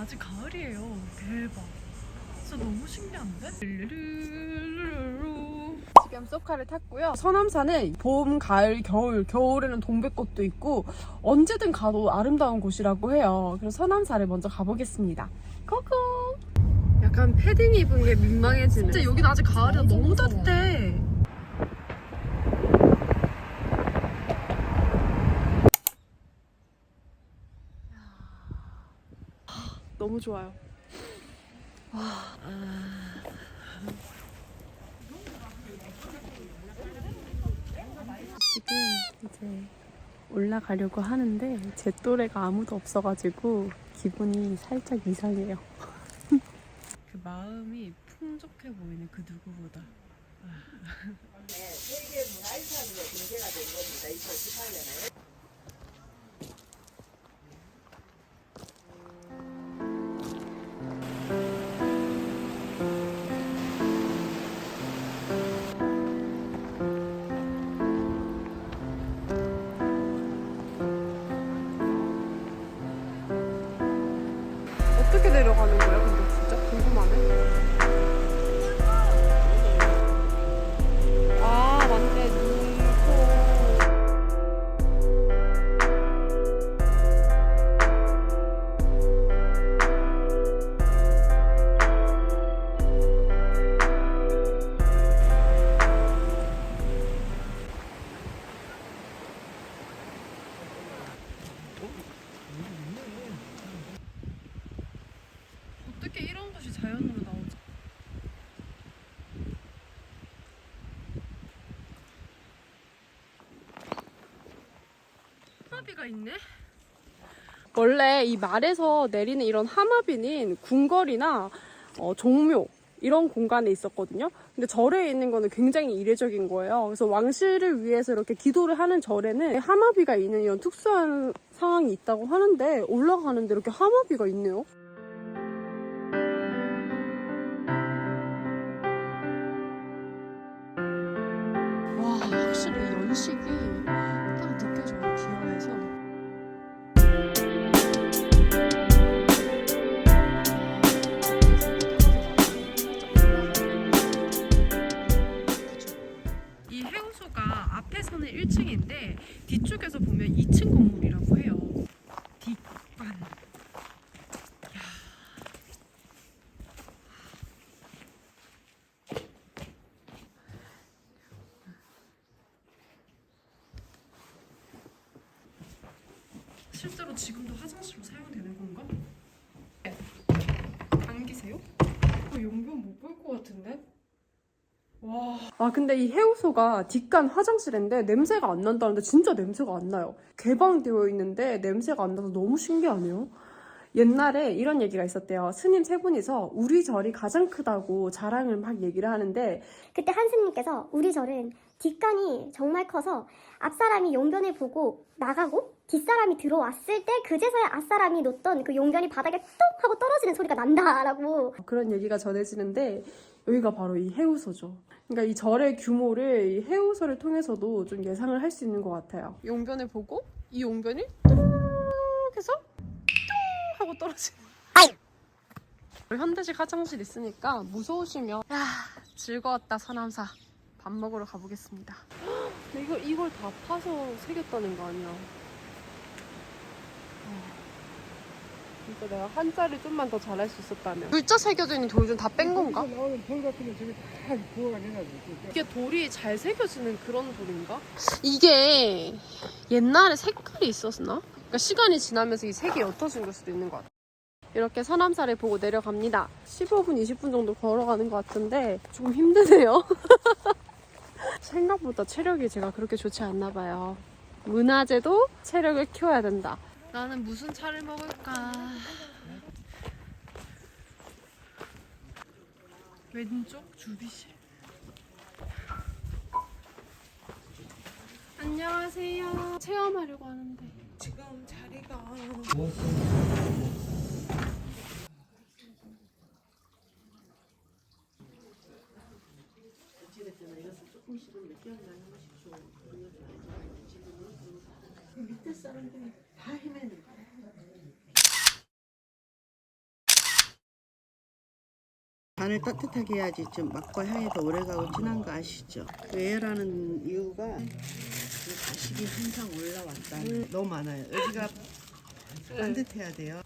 아직 가을이에요. 대박. 진짜 너무 신기한데? 지금 쏘카를 탔고요. 서남산은 봄, 가을, 겨울에는 동백꽃도 있고 언제든 가도 아름다운 곳이라고 해요. 그래서 서남산을 먼저 가보겠습니다. 고고! 약간 패딩 입은 게 민망해지네. 진짜 여긴 아직 가을이라 너무 따뜻해. 너무 좋아요. 지금 이제 올라가려고 하는데 제 또래가 아무도 없어가지고 기분이 살짝 이상해요. 그 마음이 풍족해 보이는 그 누구보다. 세계 문화유산으로 등재가 된 겁니다. 2018년에. 어떻게 내려가는 거야? 근데 진짜 궁금하네. 아, 맞네. 눈코. 어떻게 이런 것이 자연으로 나오지? 하마비가 있네? 원래 이 말에서 내리는 이런 하마비는 궁궐이나 종묘 이런 공간에 있었거든요. 근데 절에 있는 거는 굉장히 이례적인 거예요. 그래서 왕실을 위해서 이렇게 기도를 하는 절에는 하마비가 있는 이런 특수한 상황이 있다고 하는데 올라가는데 이렇게 하마비가 있네요. 와, 확실히 연식이 딱 느껴져요. 기와에서. 이 해우소가 앞에서는 1층인데 뒤쪽에서 보면 2층 건물이라고 해요. 뒷관. 실제로 지금도 화장실로 사용되는 건가? 안기세요? 용변 못 볼 것 같은데? 와. 아, 근데 이 해우소가 뒷간 화장실인데 냄새가 안 난다는데 진짜 냄새가 안 나요. 개방되어 있는데 냄새가 안 나서 너무 신기하네요. 옛날에 이런 얘기가 있었대요. 스님 세 분이서 우리 절이 가장 크다고 자랑을 막 얘기를 하는데 그때 한 스님께서 우리 절은 뒷간이 정말 커서 앞사람이 용변을 보고 나가고 뒷사람이 들어왔을 때 그제서야 앞사람이 놓던 그 용변이 바닥에 뚝 하고 떨어지는 소리가 난다라고. 그런 얘기가 전해지는데 여기가 바로 이 해우소죠. 그러니까 이 절의 규모를 이 해우소를 통해서도 좀 예상을 할 수 있는 것 같아요. 용변을 보고 이 용변이 뚝 해서 뚝 하고 떨어지는. 현대식 화장실 있으니까 무서우시면 야, 즐거웠다 서남사. 밥 먹으러 가보겠습니다. 근데 이걸 다 파서 새겼다는 거 아니야? 그러니까 내가 한자를 좀만 더 잘할 수 있었다면. 글자 새겨져 있는 돌 좀 다 뺀 건가? 나오는 돌 같은 거 저기 다 부어가 내가지고. 이게 돌이 잘 새겨지는 그런 돌인가? 이게 옛날에 색깔이 있었나? 그러니까 시간이 지나면서 이 색이 옅어진 걸 수도 있는 것 같아. 이렇게 서남사를 보고 내려갑니다. 15분, 20분 정도 걸어가는 것 같은데 조금 힘드네요. 생각보다 체력이 제가 그렇게 좋지 않나 봐요. 문화재도 체력을 키워야 된다. 나는 무슨 차를 먹을까? 왼쪽 주비실. 안녕하세요. 체험하려고 하는데 지금 자리가 밑에 사람들이 다 헤매는 거야. 간을 따뜻하게 해야지 좀 맛과 향이 더 오래가고 진한 거 아시죠? 왜라는 이유가 이 가식이 항상 올라왔다. 너무 많아요. 여기가 따뜻해야 돼요.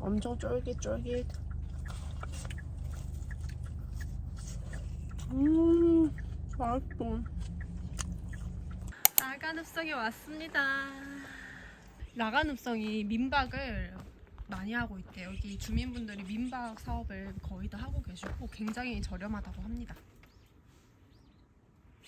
엄청 쫄깃쫄깃. 맛있어. 나간읍성에 왔습니다. 나간읍성이 민박을 많이 하고 있대요. 여기 주민분들이 민박 사업을 거의 다 하고 계시고 굉장히 저렴하다고 합니다.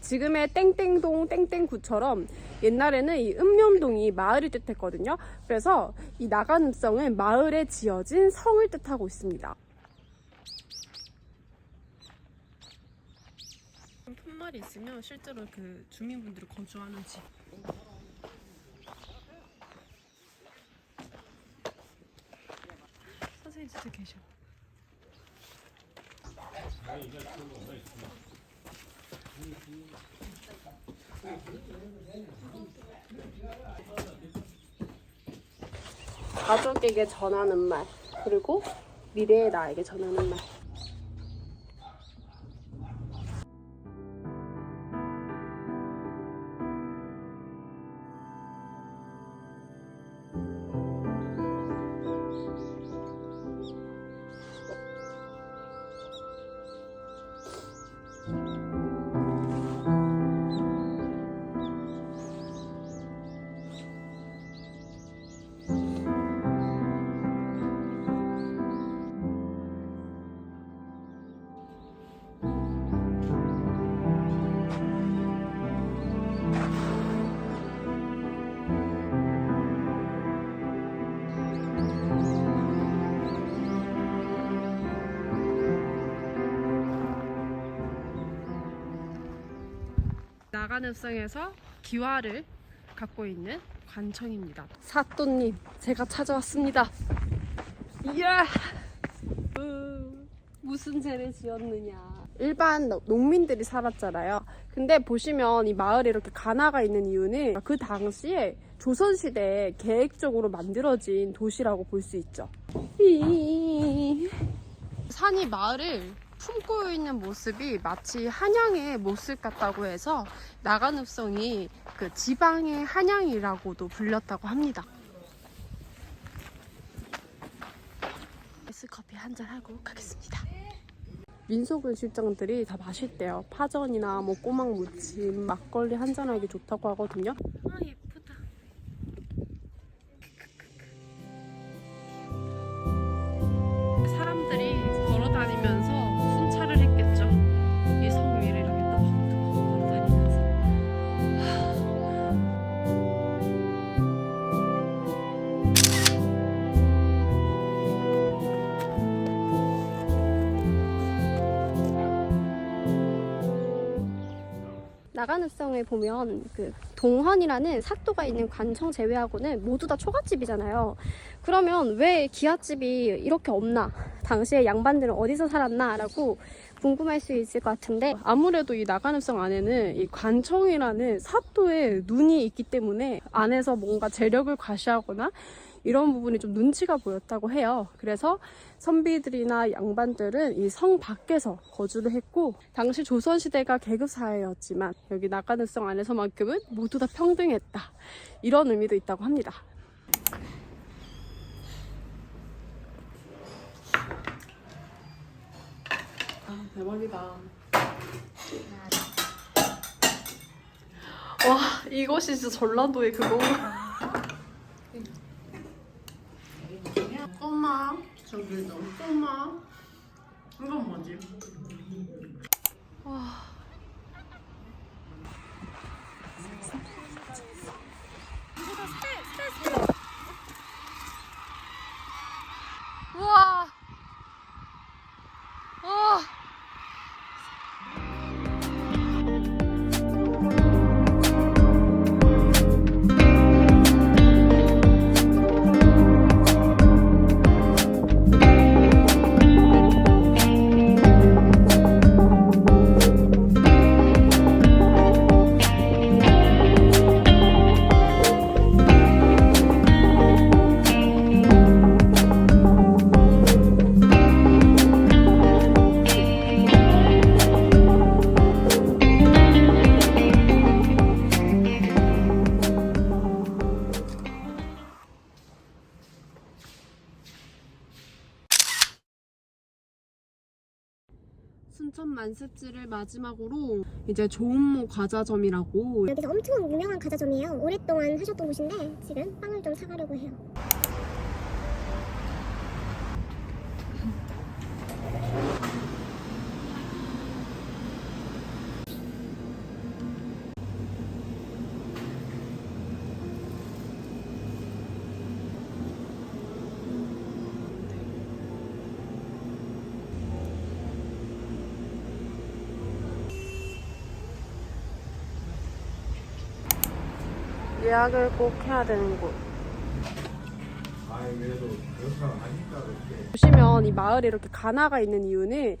지금의 땡땡동 땡땡구처럼 옛날에는 이 읍면동이 마을을 뜻했거든요. 그래서 이 나간읍성은 마을에 지어진 성을 뜻하고 있습니다. 푯말이 있으면 실제로 그 주민분들이 거주하는 집. 선생님 진짜 계셔. 가족에게 전하는 말, 그리고 미래의 나에게 전하는 말. 나간읍성에서 기와를 갖고 있는 관청입니다. 사또님, 제가 찾아왔습니다. 이야! 무슨 죄를 지었느냐. 일반 농민들이 살았잖아요. 근데 보시면 이 마을에 이렇게 가나가 있는 이유는 그 당시에 조선시대에 계획적으로 만들어진 도시라고 볼 수 있죠. 산이 마을을 품고 있는 모습이 마치 한양의 모습 같다고 해서 나간읍성이 그 지방의 한양이라고도 불렸다고 합니다. 아이스커피 한잔 하고 가겠습니다. 민속은 실장들이 다 마실 때요. 파전이나 뭐 꼬막 무침, 막걸리 한잔하기 좋다고 하거든요. 아 예쁘다. 사람들이 걸어다니면서 순찰을 했겠죠. 이 성 위를 이렇게 또박또박 걸어다니면서. 나간읍성에 보면 그 동헌이라는 사또가 있는 관청 제외하고는 모두 다 초가집이잖아요. 그러면 왜 기와집이 이렇게 없나? 당시에 양반들은 어디서 살았나? 라고 궁금할 수 있을 것 같은데 아무래도 이 나간읍성 안에는 이 관청이라는 사또의 눈이 있기 때문에 안에서 뭔가 재력을 과시하거나 이런 부분이 좀 눈치가 보였다고 해요. 그래서 선비들이나 양반들은 이 성 밖에서 거주를 했고 당시 조선시대가 계급사회였지만 여기 나간읍성 안에서만큼은 모두 다 평등했다. 이런 의미도 있다고 합니다. 아, 대박이다. 와, 이것이 진짜 전라도의 그건가? 엄마, 저기 너 엄마. 이건 뭐지? 와. 우와. 와. 순천 만습지를 마지막으로 이제 조은모 과자점이라고 여기서 엄청 유명한 과자점이에요. 오랫동안 하셨던 곳인데 지금 빵을 좀 사가려고 해요. 예약을 꼭 해야 되는 곳. 보시면 이 마을에 이렇게 가나가 있는 이유는